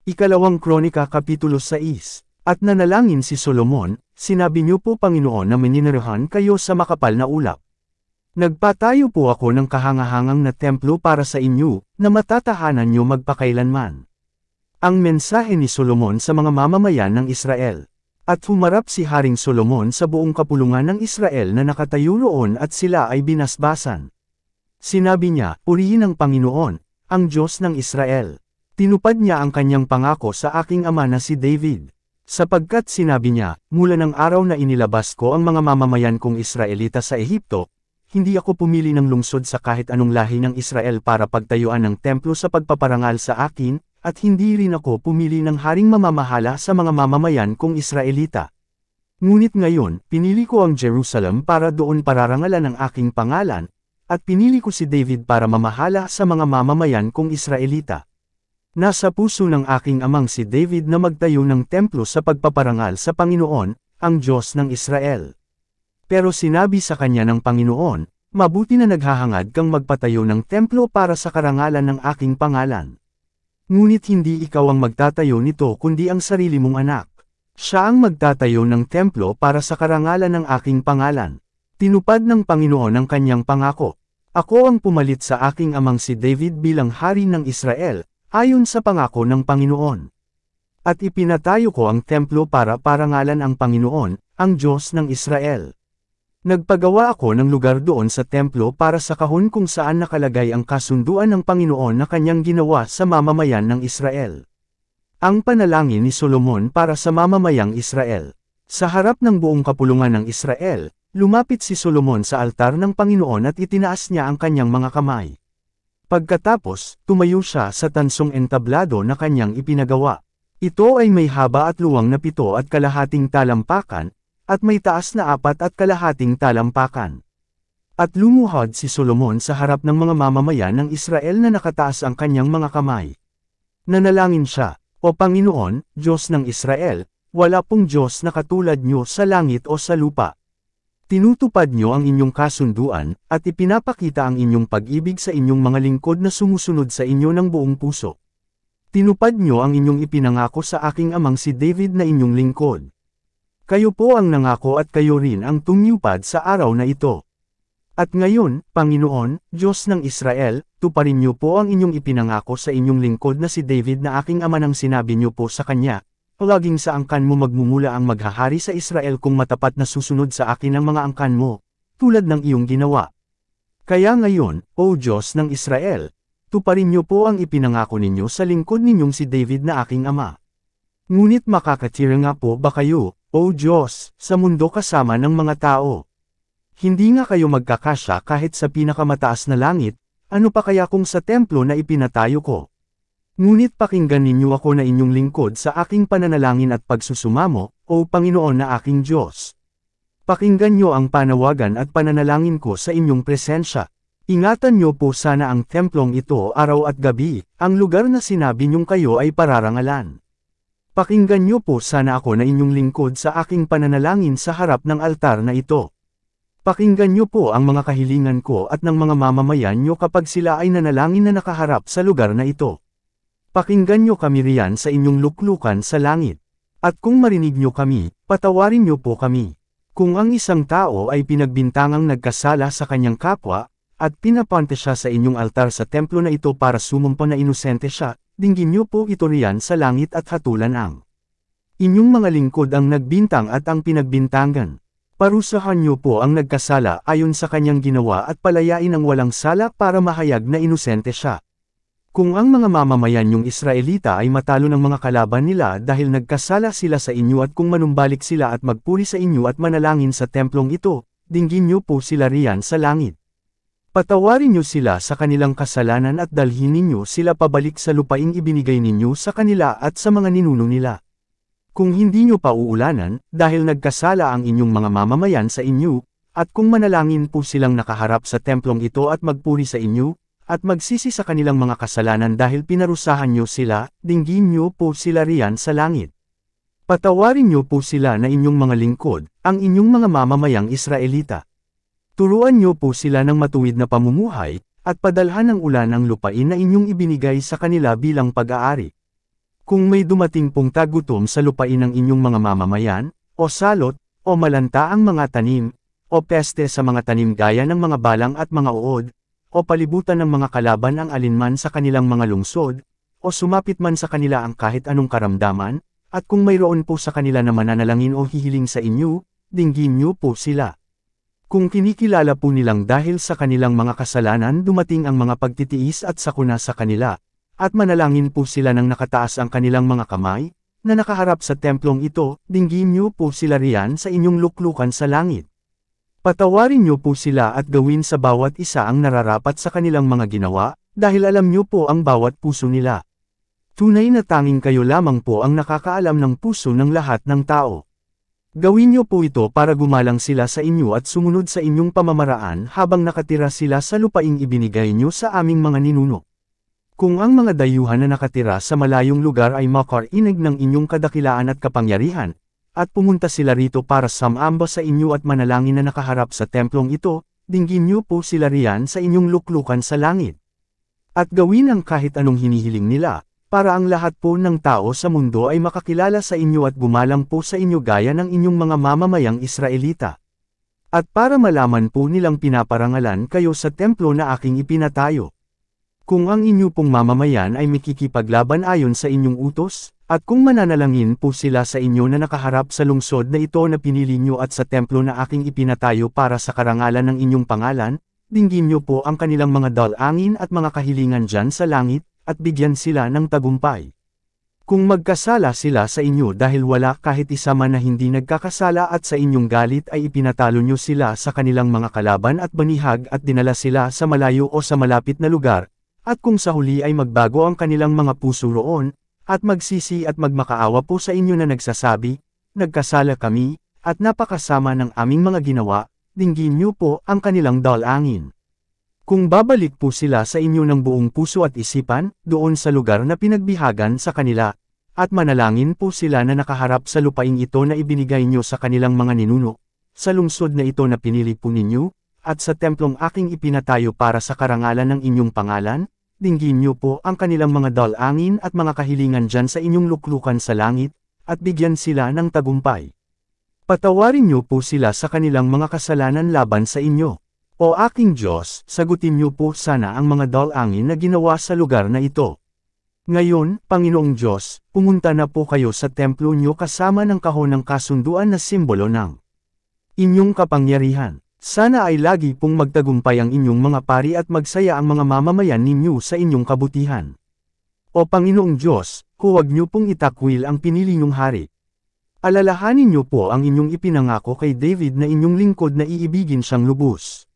Ikalawang Kronika Kapitulo 6. At nanalangin si Solomon, sinabi niyo po Panginoon na mininarehan kayo sa makapal na ulap. Nagpatayo po ako ng kahangahangang na templo para sa inyo, na matatahanan niyo magpakailanman. Ang mensahe ni Solomon sa mga mamamayan ng Israel. At humarap si Haring Solomon sa buong kapulungan ng Israel na nakatayo roon at sila ay binasbasan. Sinabi niya, purihin ang Panginoon, ang Diyos ng Israel. Tinupad niya ang kanyang pangako sa aking ama na si David. Sapagkat sinabi niya, mula ng araw na inilabas ko ang mga mamamayan kong Israelita sa Ehipto, hindi ako pumili ng lungsod sa kahit anong lahi ng Israel para pagtayuan ng templo sa pagpaparangal sa akin, at hindi rin ako pumili ng haring mamamahala sa mga mamamayan kong Israelita. Ngunit ngayon, pinili ko ang Jerusalem para doon pararangalan ang aking pangalan, at pinili ko si David para mamahala sa mga mamamayan kong Israelita. Nasa puso ng aking amang si David na magtayo ng templo sa pagpaparangal sa Panginoon, ang Diyos ng Israel. Pero sinabi sa kanya ng Panginoon, mabuti na naghahangad kang magpatayo ng templo para sa karangalan ng aking pangalan. Ngunit hindi ikaw ang magtatayo nito kundi ang sarili mong anak. Siya ang magtatayo ng templo para sa karangalan ng aking pangalan. Tinupad ng Panginoon ang kanyang pangako. Ako ang pumalit sa aking amang si David bilang hari ng Israel, ayon sa pangako ng Panginoon. At ipinatayo ko ang templo para parangalan ang Panginoon, ang Diyos ng Israel. Nagpagawa ako ng lugar doon sa templo para sa kahon kung saan nakalagay ang kasunduan ng Panginoon na kanyang ginawa sa mamamayan ng Israel. Ang panalangin ni Solomon para sa mamamayang Israel. Sa harap ng buong kapulungan ng Israel, lumapit si Solomon sa altar ng Panginoon at itinaas niya ang kanyang mga kamay. Pagkatapos, tumayo siya sa tansong entablado na kanyang ipinagawa. Ito ay may haba at luwang na 7.5 talampakan, at may taas na 4.5 talampakan. At lumuhod si Solomon sa harap ng mga mamamayan ng Israel na nakataas ang kanyang mga kamay. Nanalangin siya, O Panginoon, Diyos ng Israel, wala pong Diyos na katulad niyo sa langit o sa lupa. Tinutupad niyo ang inyong kasunduan, at ipinapakita ang inyong pag-ibig sa inyong mga lingkod na sumusunod sa inyo ng buong puso. Tinupad niyo ang inyong ipinangako sa aking amang si David na inyong lingkod. Kayo po ang nangako at kayo rin ang tumupad sa araw na ito. At ngayon, Panginoon, Diyos ng Israel, tuparin niyo po ang inyong ipinangako sa inyong lingkod na si David na aking ama nang sinabi niyo po sa kanya, laging sa angkan mo magmumula ang maghahari sa Israel kung matapat na susunod sa akin ang mga angkan mo, tulad ng iyong ginawa. Kaya ngayon, O Diyos ng Israel, tuparin niyo po ang ipinangako ninyo sa lingkod ninyong si David na aking ama. Ngunit makakatira nga po ba kayo, O Diyos, sa mundo kasama ng mga tao? Hindi nga kayo magkakasya kahit sa pinakamataas na langit, ano pa kaya kung sa templo na ipinatayo ko? Ngunit pakinggan ninyo ako na inyong lingkod sa aking pananalangin at pagsusumamo, O Panginoon na aking Diyos. Pakinggan niyo ang panawagan at pananalangin ko sa inyong presensya. Ingatan niyo po sana ang templong ito araw at gabi, ang lugar na sinabi niyong kayo ay pararangalan. Pakinggan niyo po sana ako na inyong lingkod sa aking pananalangin sa harap ng altar na ito. Pakinggan niyo po ang mga kahilingan ko at ng mga mamamayan niyo kapag sila ay nanalangin na nakaharap sa lugar na ito. Pakinggan niyo kami riyan sa inyong luklukan sa langit. At kung marinig niyo kami, patawarin niyo po kami. Kung ang isang tao ay pinagbintangang nagkasala sa kanyang kapwa, at pinapante siya sa inyong altar sa templo na ito para sumumpa na inosente siya, dinggin niyo po ito riyan sa langit at hatulan ang inyong mga lingkod ang nagbintang at ang pinagbintangan. Parusahan niyo po ang nagkasala ayon sa kanyang ginawa at palayain ang walang sala para mahayag na inosente siya. Kung ang mga mamamayan niyong Israelita ay matalo ng mga kalaban nila dahil nagkasala sila sa inyo at kung manumbalik sila at magpuri sa inyo at manalangin sa templong ito, dinggin niyo po sila riyan sa langit. Patawarin niyo sila sa kanilang kasalanan at dalhin ninyo sila pabalik sa lupaing ibinigay ninyo sa kanila at sa mga ninuno nila. Kung hindi niyo pauulanan, dahil nagkasala ang inyong mga mamamayan sa inyo, at kung manalangin po silang nakaharap sa templong ito at magpuri sa inyo, at magsisi sa kanilang mga kasalanan dahil pinarusahan niyo sila, dinggin niyo po sila riyan sa langit. Patawarin niyo po sila na inyong mga lingkod, ang inyong mga mamamayang Israelita. Turuan niyo po sila ng matuwid na pamumuhay, at padalhan ng ulan ang lupain na inyong ibinigay sa kanila bilang pag-aari. Kung may dumating pong tagutom sa lupain ng inyong mga mamamayan, o salot, o malanta ang mga tanim, o peste sa mga tanim gaya ng mga balang at mga uod, o palibutan ng mga kalaban ang alinman sa kanilang mga lungsod, o sumapit man sa kanila ang kahit anong karamdaman, at kung mayroon po sa kanila na mananalangin o hihiling sa inyo, dinggin niyo po sila. Kung kinikilala po nilang dahil sa kanilang mga kasalanan dumating ang mga pagtitiis at sakuna sa kanila, at manalangin po sila nang nakataas ang kanilang mga kamay, na nakaharap sa templong ito, dinggin niyo po sila riyan sa inyong luklukan sa langit. Patawarin niyo po sila at gawin sa bawat isa ang nararapat sa kanilang mga ginawa, dahil alam niyo po ang bawat puso nila. Tunay na tanging kayo lamang po ang nakakaalam ng puso ng lahat ng tao. Gawin niyo po ito para gumalang sila sa inyo at sumunod sa inyong pamamaraan habang nakatira sila sa lupaing ibinigay niyo sa aming mga ninuno. Kung ang mga dayuhan na nakatira sa malayong lugar ay makarinig ng inyong kadakilaan at kapangyarihan, at pumunta sila rito para sumamba sa inyo at manalangin na nakaharap sa templong ito, dinggin niyo po sila riyan sa inyong luklukan sa langit. At gawin ang kahit anong hinihiling nila, para ang lahat po ng tao sa mundo ay makakilala sa inyo at gumalang po sa inyo gaya ng inyong mga mamamayang Israelita. At para malaman po nilang pinaparangalan kayo sa templo na aking ipinatayo. Kung ang inyo pong mamamayan ay makikipaglaban ayon sa inyong utos, at kung mananalangin po sila sa inyo na nakaharap sa lungsod na ito na pinili nyo at sa templo na aking ipinatayo para sa karangalan ng inyong pangalan, dinggin nyo po ang kanilang mga dalangin at mga kahilingan dyan sa langit, at bigyan sila ng tagumpay. Kung magkasala sila sa inyo dahil wala kahit isa man na hindi nagkakasala at sa inyong galit ay ipinatalo nyo sila sa kanilang mga kalaban at banihag at dinala sila sa malayo o sa malapit na lugar, at kung sa huli ay magbago ang kanilang mga puso roon, at magsisi at magmakaawa po sa inyo na nagsasabi, nagkasala kami, at napakasama ng aming mga ginawa, dinggin niyo po ang kanilang dalangin. Kung babalik po sila sa inyo ng buong puso at isipan, doon sa lugar na pinagbihagan sa kanila, at manalangin po sila na nakaharap sa lupaing ito na ibinigay niyo sa kanilang mga ninuno, sa lungsod na ito na pinili po ninyo, at sa templong aking ipinatayo para sa karangalan ng inyong pangalan, dinggin niyo po ang kanilang mga dalangin at mga kahilingan dyan sa inyong luklukan sa langit, at bigyan sila ng tagumpay. Patawarin niyo po sila sa kanilang mga kasalanan laban sa inyo. O aking Diyos, sagutin niyo po sana ang mga dalangin na ginawa sa lugar na ito. Ngayon, Panginoong Diyos, pumunta na po kayo sa templo niyo kasama ng kahon ng kasunduan na simbolo ng inyong kapangyarihan. Sana ay lagi pong magtagumpay ang inyong mga pari at magsaya ang mga mamamayan ninyo sa inyong kabutihan. O Panginoong Diyos, huwag niyo pong itakwil ang pinili niyong hari. Alalahanin niyo po ang inyong ipinangako kay David na inyong lingkod na iibigin siyang lubos.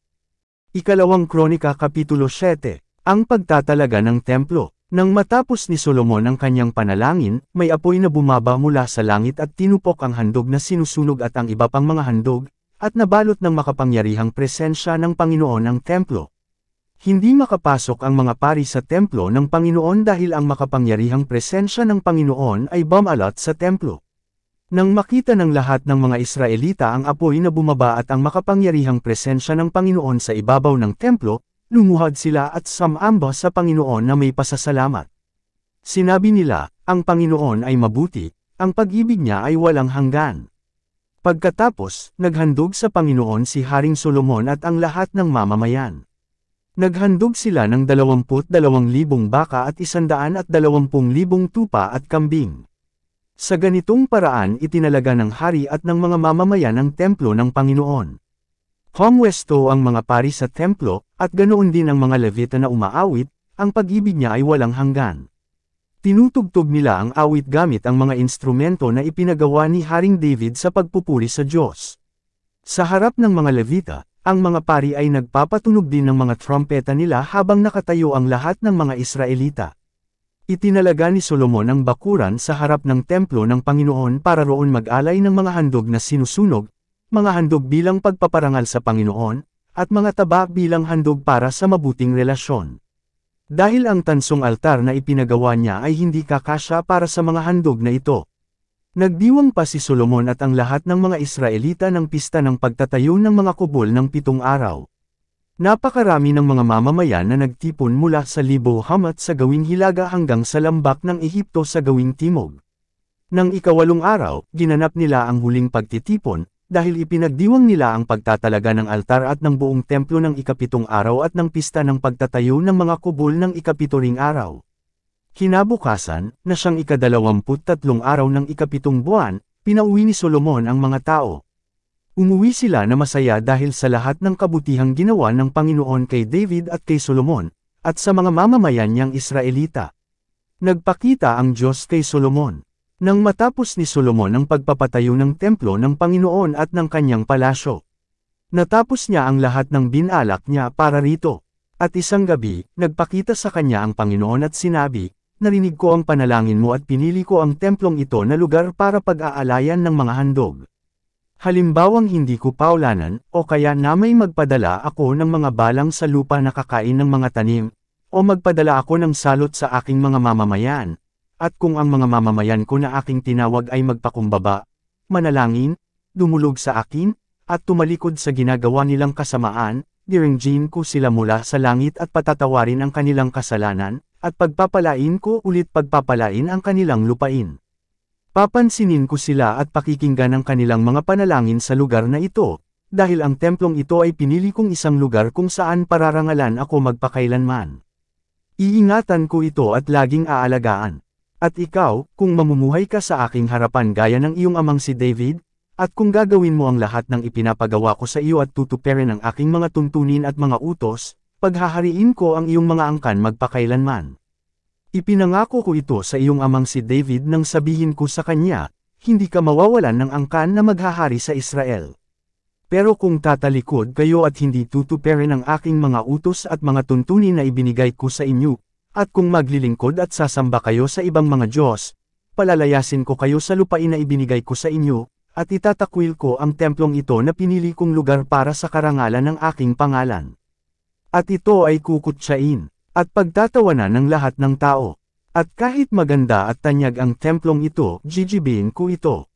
Ikalawang Kronika Kapitulo 7, Ang pagtatalaga ng templo. Nang matapos ni Solomon ang kanyang panalangin, may apoy na bumaba mula sa langit at tinupok ang handog na sinusunog at ang iba pang mga handog, at nabalot ng makapangyarihang presensya ng Panginoon ang templo. Hindi makapasok ang mga pari sa templo ng Panginoon dahil ang makapangyarihang presensya ng Panginoon ay bumalot sa templo. Nang makita ng lahat ng mga Israelita ang apoy na bumaba at ang makapangyarihang presensya ng Panginoon sa ibabaw ng templo, lumuhad sila at sumamba sa Panginoon na may pasasalamat. Sinabi nila, ang Panginoon ay mabuti, ang pag-ibig niya ay walang hanggan. Pagkatapos, naghandog sa Panginoon si Haring Solomon at ang lahat ng mamamayan. Naghandog sila ng 22,000 baka at 120,000 tupa at kambing. Sa ganitong paraan itinalaga ng hari at ng mga mamamayan ang templo ng Panginoon. Humwesto ang mga pari sa templo, at ganoon din ang mga Levita na umaawit, ang pag-ibig niya ay walang hanggan. Tinutugtog nila ang awit gamit ang mga instrumento na ipinagawa ni Haring David sa pagpupuri sa Diyos. Sa harap ng mga Levita, ang mga pari ay nagpapatunog din ng mga trompeta nila habang nakatayo ang lahat ng mga Israelita. Itinalaga ni Solomon ang bakuran sa harap ng templo ng Panginoon para roon mag-alay ng mga handog na sinusunog, mga handog bilang pagpaparangal sa Panginoon, at mga taba bilang handog para sa mabuting relasyon. Dahil ang tansong altar na ipinagawa niya ay hindi kakasya para sa mga handog na ito. Nagdiwang pa si Solomon at ang lahat ng mga Israelita ng pista ng pagtatayo ng mga kubol ng 7 araw. Napakarami ng mga mamamayan na nagtipon mula sa Libo Hamat sa gawing hilaga hanggang sa lambak ng Ehipto sa gawing timog. Nang ika-8 araw, ginanap nila ang huling pagtitipon, dahil ipinagdiwang nila ang pagtatalaga ng altar at ng buong templo ng ika-7 araw at ng pista ng pagtatayo ng mga kubol ng ika-7 araw. Kinabukasan, na siyang ika-23 araw ng ika-7 buwan, pinauwi ni Solomon ang mga tao. Umuwi sila na masaya dahil sa lahat ng kabutihang ginawa ng Panginoon kay David at kay Solomon, at sa mga mamamayan niyang Israelita. Nagpakita ang Diyos kay Solomon. Nang matapos ni Solomon ang pagpapatayo ng templo ng Panginoon at ng kanyang palasyo, natapos niya ang lahat ng binalak niya para rito. At isang gabi, nagpakita sa kanya ang Panginoon at sinabi, "Narinig ko ang panalangin mo at pinili ko ang templong ito na lugar para pag-aalayan ng mga handog. Halimbawang hindi ko paulanan, o kaya na may magpadala ako ng mga balang sa lupa na kakain ng mga tanim, o magpadala ako ng salot sa aking mga mamamayan. At kung ang mga mamamayan ko na aking tinawag ay magpakumbaba, manalangin, dumulog sa akin, at tumalikod sa ginagawa nilang kasamaan, diringgin ko sila mula sa langit at patatawarin ang kanilang kasalanan, at pagpapalain ko ulit pagpapalain ang kanilang lupain. Papansinin ko sila at pakikinggan ang kanilang mga panalangin sa lugar na ito, dahil ang templong ito ay pinili kong isang lugar kung saan pararangalan ako magpakailanman. Iingatan ko ito at laging aalagaan. At ikaw, kung mamumuhay ka sa aking harapan gaya ng iyong amang si David, at kung gagawin mo ang lahat ng ipinapagawa ko sa iyo at tutuparin ang aking mga tuntunin at mga utos, paghahariin ko ang iyong mga angkan magpakailanman. Ipinangako ko ito sa iyong amang si David nang sabihin ko sa kanya, hindi ka mawawalan ng angkan na maghahari sa Israel. Pero kung tatalikod kayo at hindi tutuparin ang aking mga utos at mga tuntunin na ibinigay ko sa inyo, at kung maglilingkod at sasamba kayo sa ibang mga Diyos, palalayasin ko kayo sa lupain na ibinigay ko sa inyo, at itatakwil ko ang templong ito na pinili kong lugar para sa karangalan ng aking pangalan. At ito ay kukutsain, at pagtatawanan ng lahat ng tao. At kahit maganda at tanyag ang templong ito, jijibihin ko ito.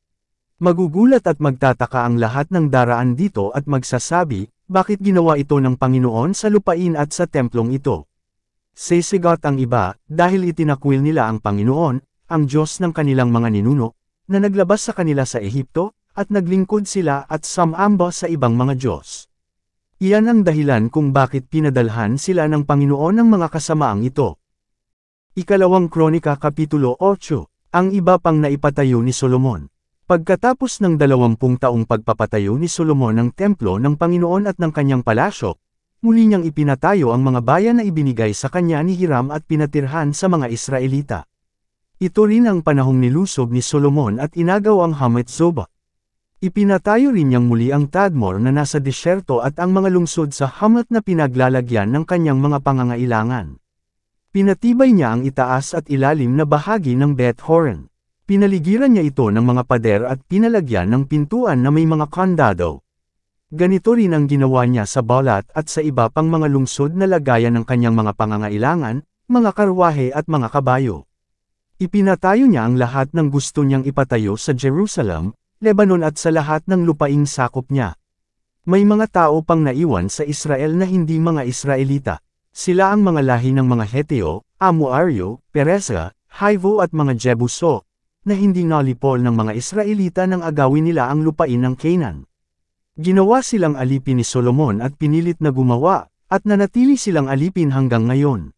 Magugulat at magtataka ang lahat ng daraan dito at magsasabi, bakit ginawa ito ng Panginoon sa lupain at sa templong ito? Sisigot ang iba, dahil itinakwil nila ang Panginoon, ang Diyos ng kanilang mga ninuno, na naglabas sa kanila sa Ehipto, at naglingkod sila at sumamba sa ibang mga Diyos. Iyan ang dahilan kung bakit pinadalhan sila ng Panginoon ng mga kasamaang ito. Ikalawang Kronika Kapitulo 8, ang iba pang naipatayo ni Solomon. Pagkatapos ng 20 taong pagpapatayo ni Solomon ng templo ng Panginoon at ng kanyang palasyo, muli niyang ipinatayo ang mga bayan na ibinigay sa kanya ni Hiram at pinatirhan sa mga Israelita. Ito rin ang panahong nilusob ni Solomon at inagaw ang Hamat-Zoba. Ipinatayo rin niyang muli ang Tadmor na nasa disyerto at ang mga lungsod sa Hamat na pinaglalagyan ng kanyang mga pangangailangan. Pinatibay niya ang itaas at ilalim na bahagi ng Beth-horon. Pinaligiran niya ito ng mga pader at pinalagyan ng pintuan na may mga kandado. Ganito rin ang ginawa niya sa Balat at sa iba pang mga lungsod na lagayan ng kanyang mga pangangailangan, mga karwahe at mga kabayo. Ipinatayo niya ang lahat ng gusto niyang ipatayo sa Jerusalem, Lebanon at sa lahat ng lupaing sakop niya. May mga tao pang naiwan sa Israel na hindi mga Israelita. Sila ang mga lahi ng mga Heteo, Amoaryo, Pereza, Hivo at mga Jebuso, na hindi nalipol ng mga Israelita nang agawin nila ang lupain ng Canaan. Ginawa silang alipin ni Solomon at pinilit na gumawa, at nanatili silang alipin hanggang ngayon.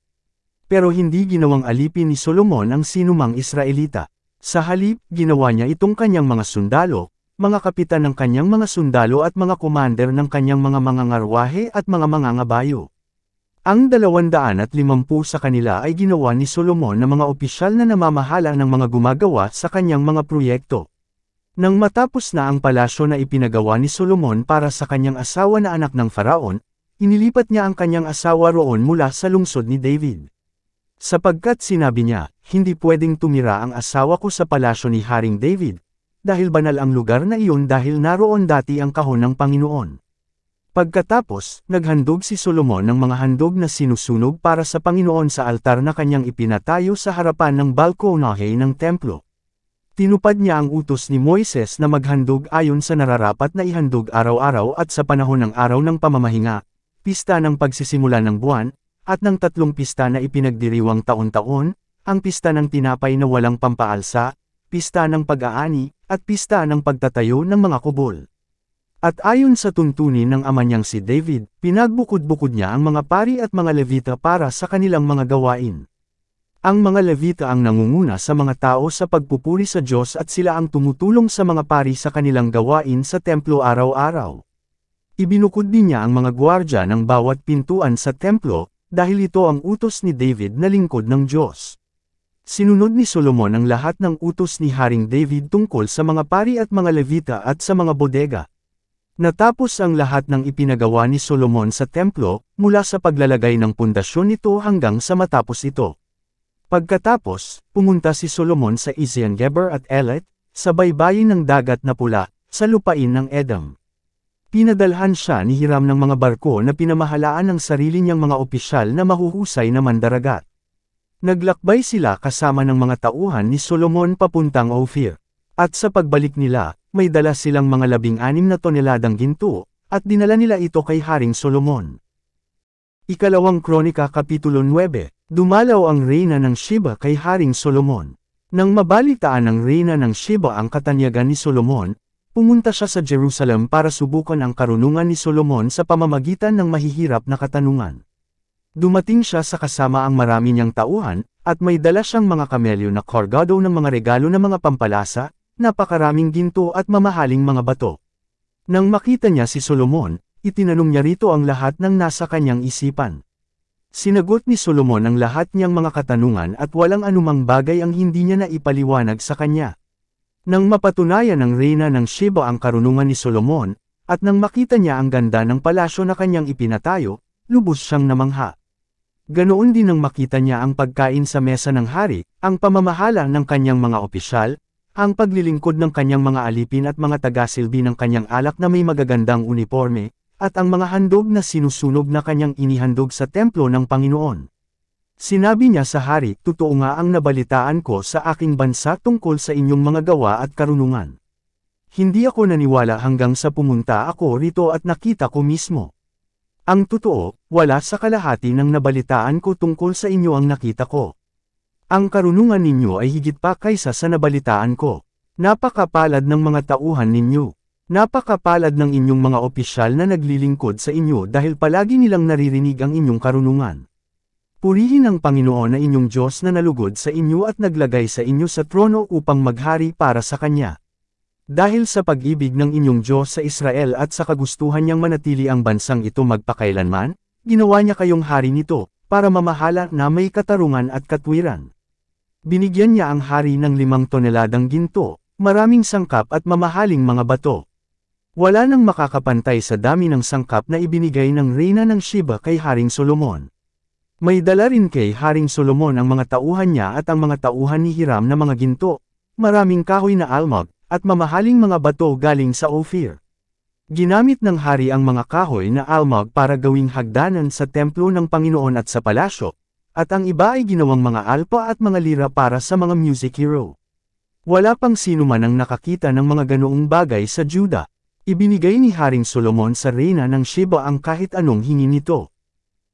Pero hindi ginawang alipin ni Solomon ang sinumang Israelita. Sa halip, ginawa niya itong kanyang mga sundalo, mga kapitan ng kanyang mga sundalo at mga commander ng kanyang mga mangangarwahe at mga mangangabayo. Ang 250 sa kanila ay ginawa ni Solomon na mga opisyal na namamahala ng mga gumagawa sa kanyang mga proyekto. Nang matapos na ang palasyo na ipinagawa ni Solomon para sa kanyang asawa na anak ng Faraon, inilipat niya ang kanyang asawa roon mula sa lungsod ni David. Sapagkat sinabi niya, hindi pwedeng tumira ang asawa ko sa palasyo ni Haring David, dahil banal ang lugar na iyon dahil naroon dati ang kahon ng Panginoon. Pagkatapos, naghandog si Solomon ng mga handog na sinusunog para sa Panginoon sa altar na kanyang ipinatayo sa harapan ng balkonahe ng templo. Tinupad niya ang utos ni Moises na maghandog ayon sa nararapat na ihandog araw-araw at sa panahon ng araw ng pamamahinga, pista ng pagsisimula ng buwan, at ng 3 pista na ipinagdiriwang taon-taon, ang pista ng tinapay na walang pampaalsa, pista ng pag-aani, at pista ng pagtatayo ng mga kubol. At ayon sa tuntunin ng ama niyang si David, pinagbukod-bukod niya ang mga pari at mga Levita para sa kanilang mga gawain. Ang mga Levita ang nangunguna sa mga tao sa pagpupuri sa Diyos at sila ang tumutulong sa mga pari sa kanilang gawain sa templo araw-araw. Ibinukod din niya ang mga gwardya ng bawat pintuan sa templo, dahil ito ang utos ni David na lingkod ng Diyos. Sinunod ni Solomon ang lahat ng utos ni Haring David tungkol sa mga pari at mga Levita at sa mga bodega. Natapos ang lahat ng ipinagawa ni Solomon sa templo, mula sa paglalagay ng pundasyon nito hanggang sa matapos ito. Pagkatapos, pumunta si Solomon sa Ezion-Geber at Elet, sa baybayin ng dagat na pula, sa lupain ng Edom. Pinadalhan siya ni Hiram ng mga barko na pinamahalaan ng sarili niyang mga opisyal na mahuhusay na mandaragat. Naglakbay sila kasama ng mga tauhan ni Solomon papuntang Ophir. At sa pagbalik nila, may dala silang mga 16 na toneladang ginto, at dinala nila ito kay Haring Solomon. Ikalawang Kronika Kapitulo 9, dumalaw ang reyna ng Sheba kay Haring Solomon. Nang mabalitaan ng reyna ng Sheba ang katanyagan ni Solomon, pumunta siya sa Jerusalem para subukan ang karunungan ni Solomon sa pamamagitan ng mahihirap na katanungan. Dumating siya sa kasama ang marami niyang tauhan, at may dala siyang mga kamelyo na kargado ng mga regalo na mga pampalasa, napakaraming ginto at mamahaling mga bato. Nang makita niya si Solomon, itinanong niya rito ang lahat ng nasa kanyang isipan. Sinagot ni Solomon ang lahat niyang mga katanungan at walang anumang bagay ang hindi niya naipaliwanag sa kanya. Nang mapatunayan ng reyna ng Sheba ang karunungan ni Solomon, at nang makita niya ang ganda ng palasyo na kanyang ipinatayo, lubos siyang namangha. Ganoon din nang makita niya ang pagkain sa mesa ng hari, ang pamamahala ng kanyang mga opisyal, ang paglilingkod ng kanyang mga alipin at mga tagasilbi ng kanyang alak na may magagandang uniforme, at ang mga handog na sinusunog na kanyang inihandog sa templo ng Panginoon. Sinabi niya sa hari, "Totoo nga ang nabalitaan ko sa aking bansa tungkol sa inyong mga gawa at karunungan. Hindi ako naniwala hanggang sa pumunta ako rito at nakita ko mismo. Ang totoo, wala sa kalahati ng nabalitaan ko tungkol sa inyo ang nakita ko. Ang karunungan ninyo ay higit pa kaysa sa nabalitaan ko. Napakapalad ng mga tauhan ninyo. Napakapalad ng inyong mga opisyal na naglilingkod sa inyo dahil palagi nilang naririnig ang inyong karunungan. Purihin ang Panginoon na inyong Diyos na nalugod sa inyo at naglagay sa inyo sa trono upang maghari para sa Kanya. Dahil sa pag-ibig ng inyong Diyos sa Israel at sa kagustuhan niyang manatili ang bansang ito magpakailanman, ginawa niya kayong hari nito, para mamahala na may katarungan at katwiran. Binigyan niya ang hari ng 5 toneladang ginto, maraming sangkap at mamahaling mga bato. Wala nang makakapantay sa dami ng sangkap na ibinigay ng reyna ng Sheba kay Haring Solomon. May dala rin kay Haring Solomon ang mga tauhan niya at ang mga tauhan ni Hiram na mga ginto, maraming kahoy na almog, at mamahaling mga bato galing sa Ophir. Ginamit ng hari ang mga kahoy na almog para gawing hagdanan sa templo ng Panginoon at sa palasyo, at ang iba ay ginawang mga alpa at mga lira para sa mga music hero. Wala pang sino man ang nakakita ng mga ganoong bagay sa Juda. Ibinigay ni Haring Solomon sa reyna ng Sheba ang kahit anong hingi nito.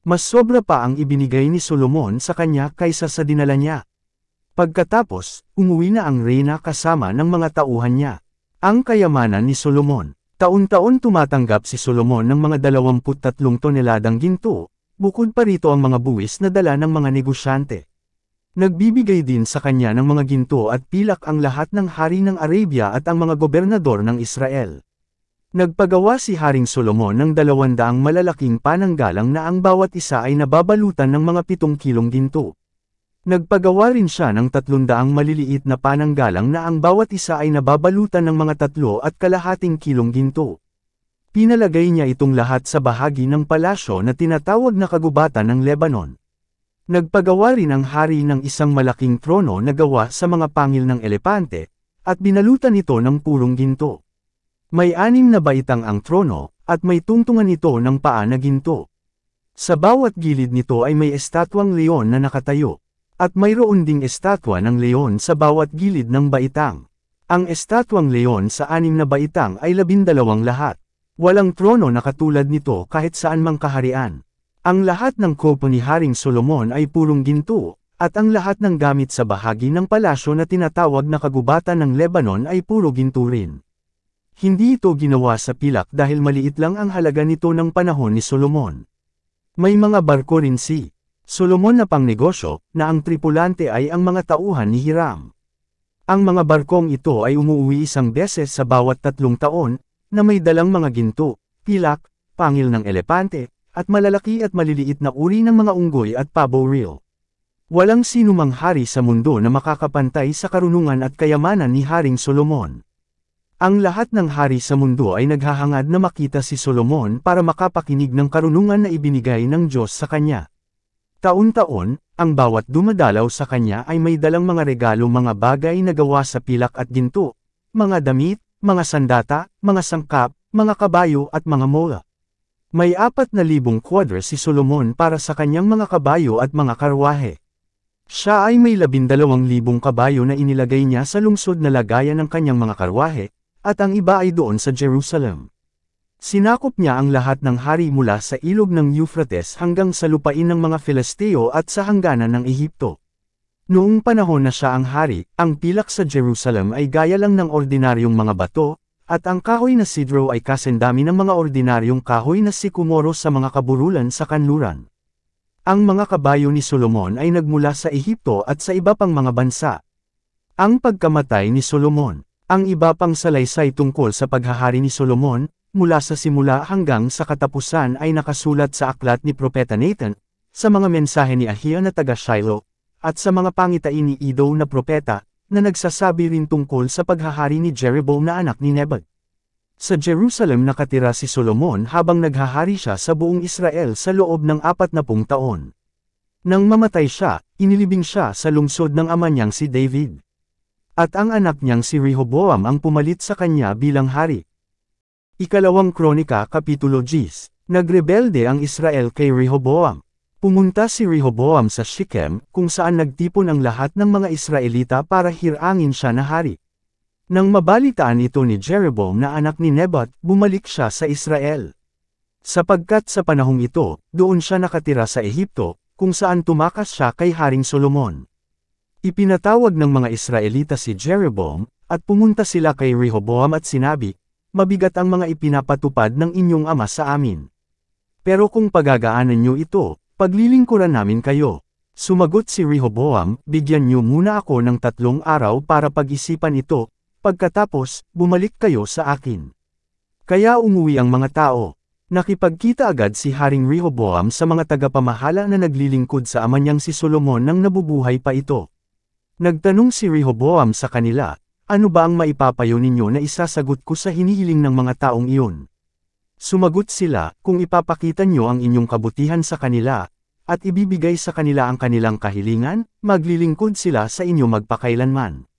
Mas sobra pa ang ibinigay ni Solomon sa kanya kaysa sa dinala niya. Pagkatapos, umuwi na ang reyna kasama ng mga tauhan niya. Ang kayamanan ni Solomon. Taon-taon tumatanggap si Solomon ng mga 23 toneladang ginto. Bukod pa rito ang mga buwis na dala ng mga negosyante. Nagbibigay din sa kanya ng mga ginto at pilak ang lahat ng hari ng Arabia at ang mga gobernador ng Israel. Nagpagawa si Haring Solomon ng 200 malalaking pananggalang na ang bawat isa ay nababalutan ng mga 7 kilong ginto. Nagpagawa rin siya ng 300 maliliit na pananggalang na ang bawat isa ay nababalutan ng mga 3.5 kilong ginto. Pinalagay niya itong lahat sa bahagi ng palasyo na tinatawag na kagubatan ng Lebanon. Nagpagawa rin ang hari ng isang malaking trono na gawa sa mga pangil ng elepante, at binalutan ito ng purong ginto. May 6 na baitang ang trono, at may tungtungan ito ng paa na ginto. Sa bawat gilid nito ay may estatwang leon na nakatayo, at mayroon ding estatwa ng leon sa bawat gilid ng baitang. Ang estatwang leon sa 6 na baitang ay 12 lahat. Walang trono na katulad nito kahit saan mang kaharian. Ang lahat ng kopo ni Haring Solomon ay purong ginto, at ang lahat ng gamit sa bahagi ng palasyo na tinatawag na kagubatan ng Lebanon ay puro ginto rin. Hindi ito ginawa sa pilak dahil maliit lang ang halaga nito ng panahon ni Solomon. May mga barko rin si Solomon na pangnegosyo, na ang tripulante ay ang mga tauhan ni Hiram. Ang mga barkong ito ay umuwi isang beses sa bawat 3 taon, na may dalang mga ginto, pilak, pangil ng elepante, at malalaki at maliliit na uri ng mga unggoy at pabo reel. Walang sinumang hari sa mundo na makakapantay sa karunungan at kayamanan ni Haring Solomon. Ang lahat ng hari sa mundo ay naghahangad na makita si Solomon para makapakinig ng karunungan na ibinigay ng Diyos sa kanya. Taon-taon, ang bawat dumadalaw sa kanya ay may dalang mga regalo, mga bagay na gawa sa pilak at ginto, mga damit, mga sandata, mga sangkap, mga kabayo at mga mola. May 4,000 kwadra si Solomon para sa kanyang mga kabayo at mga karwahe. Siya ay may 12,000 kabayo na inilagay niya sa lungsod na lagayan ng kanyang mga karwahe, at ang iba ay doon sa Jerusalem. Sinakop niya ang lahat ng hari mula sa ilog ng Euphrates hanggang sa lupain ng mga Filisteo at sa hangganan ng Ehipto. Noong panahon na siya ang hari, ang pilak sa Jerusalem ay gaya lang ng ordinaryong mga bato, at ang kahoy na sidro ay kasendami ng mga ordinaryong kahoy na sikumoro sa mga kaburulan sa kanluran. Ang mga kabayo ni Solomon ay nagmula sa Ehipto at sa iba pang mga bansa. Ang pagkamatay ni Solomon. Ang iba pang salaysay tungkol sa paghahari ni Solomon, mula sa simula hanggang sa katapusan ay nakasulat sa aklat ni Propeta Nathan, sa mga mensahe ni Ahia na taga Shiloh, at sa mga pangitain ni Iddo na propeta, na nagsasabi rin tungkol sa paghahari ni Jeroboam na anak ni Nebat. Sa Jerusalem nakatira si Solomon habang naghahari siya sa buong Israel sa loob ng 40 taon. Nang mamatay siya, inilibing siya sa lungsod ng ama niyang si David. At ang anak niyang si Rehoboam ang pumalit sa kanya bilang hari. Ikalawang Kronika Kapitulo 10. Nagrebelde ang Israel kay Rehoboam. Pumunta si Rehoboam sa Shechem, kung saan nagtipon ang lahat ng mga Israelita para hirangin siya na hari. Nang mabalitaan ito ni Jeroboam na anak ni Nebat, bumalik siya sa Israel. Sapagkat sa panahong ito, doon siya nakatira sa Ehipto, kung saan tumakas siya kay Haring Solomon. Ipinatawag ng mga Israelita si Jeroboam, at pumunta sila kay Rehoboam at sinabi, "Mabigat ang mga ipinapatupad ng inyong ama sa amin. Pero kung pagagaanan niyo ito, paglilingkuran namin kayo." Sumagot si Rehoboam, "Bigyan niyo muna ako ng 3 araw para pag-isipan ito, pagkatapos, bumalik kayo sa akin." Kaya umuwi ang mga tao. Nakipagkita agad si Haring Rehoboam sa mga tagapamahala na naglilingkod sa ama niyang si Solomon nang nabubuhay pa ito. Nagtanong si Rehoboam sa kanila, "Ano ba ang maipapayo ninyo na isasagot ko sa hinihiling ng mga taong iyon?" Sumagot sila, "Kung ipapakita niyo ang inyong kabutihan sa kanila, at ibibigay sa kanila ang kanilang kahilingan, maglilingkod sila sa inyo magpakailanman."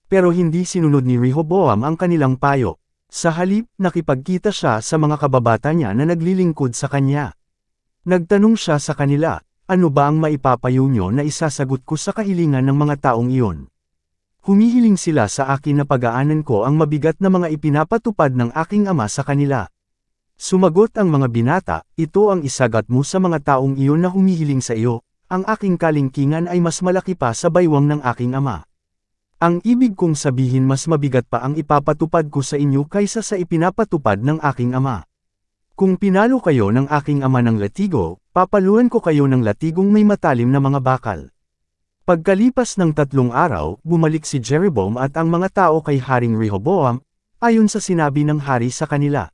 Pero hindi sinunod ni Rehoboam ang kanilang payo. Sa halip, nakipagkita siya sa mga kababata niya na naglilingkod sa kanya. Nagtanong siya sa kanila, "Ano ba ang maipapayo niyo na isasagot ko sa kahilingan ng mga taong iyon?" Humihiling sila sa akin na pagaanan ko ang mabigat na mga ipinapatupad ng aking ama sa kanila. Sumagot ang mga binata, "Ito ang isagat mo sa mga taong iyon na humihiling sa iyo, ang aking kalingkingan ay mas malaki pa sa baywang ng aking ama. Ang ibig kong sabihin mas mabigat pa ang ipapatupad ko sa inyo kaysa sa ipinapatupad ng aking ama. Kung pinalo kayo ng aking ama ng latigo, papaluan ko kayo ng latigong may matalim na mga bakal." Pagkalipas ng 3 araw, bumalik si Jeroboam at ang mga tao kay Haring Rehoboam, ayon sa sinabi ng hari sa kanila.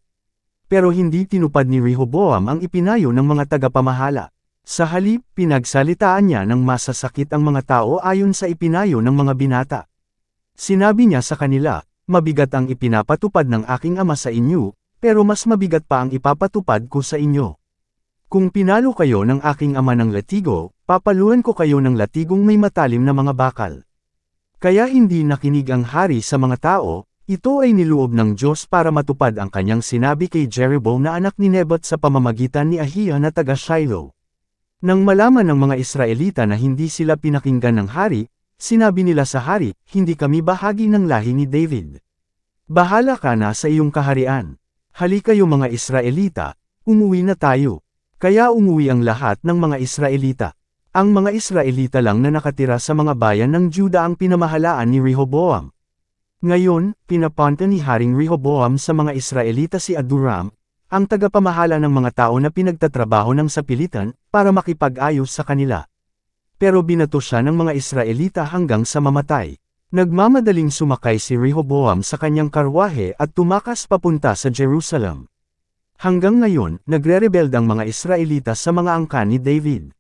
Pero hindi tinupad ni Rehoboam ang ipinayo ng mga tagapamahala. Sa halip, pinagsalitaan niya ng masasakit ang mga tao ayon sa ipinayo ng mga binata. Sinabi niya sa kanila, "Mabigat ang ipinapatupad ng aking ama sa inyo, pero mas mabigat pa ang ipapatupad ko sa inyo. Kung pinalo kayo ng aking ama ng latigo, papaluan ko kayo ng latigong may matalim na mga bakal." Kaya hindi nakinig ang hari sa mga tao, ito ay niloob ng Diyos para matupad ang kanyang sinabi kay Jeroboam na anak ni Nebat sa pamamagitan ni Ahia na taga Shiloh. Nang malaman ng mga Israelita na hindi sila pinakinggan ng hari, sinabi nila sa hari, "Hindi kami bahagi ng lahi ni David. Bahala ka na sa iyong kaharian." Halika kayo mga Israelita, umuwi na tayo. Kaya umuwi ang lahat ng mga Israelita. Ang mga Israelita lang na nakatira sa mga bayan ng Juda ang pinamahalaan ni Rehoboam. Ngayon, pinapunta ni Haring Rehoboam sa mga Israelita si Adoram, ang tagapamahala ng mga tao na pinagtatrabaho ng sapilitan, para makipag-ayos sa kanila. Pero binato siya ng mga Israelita hanggang sa mamatay. Nagmamadaling sumakay si Rehoboam sa kanyang karwahe at tumakas papunta sa Jerusalem. Hanggang ngayon, nagre-rebelde ang mga Israelita sa mga angkan ni David.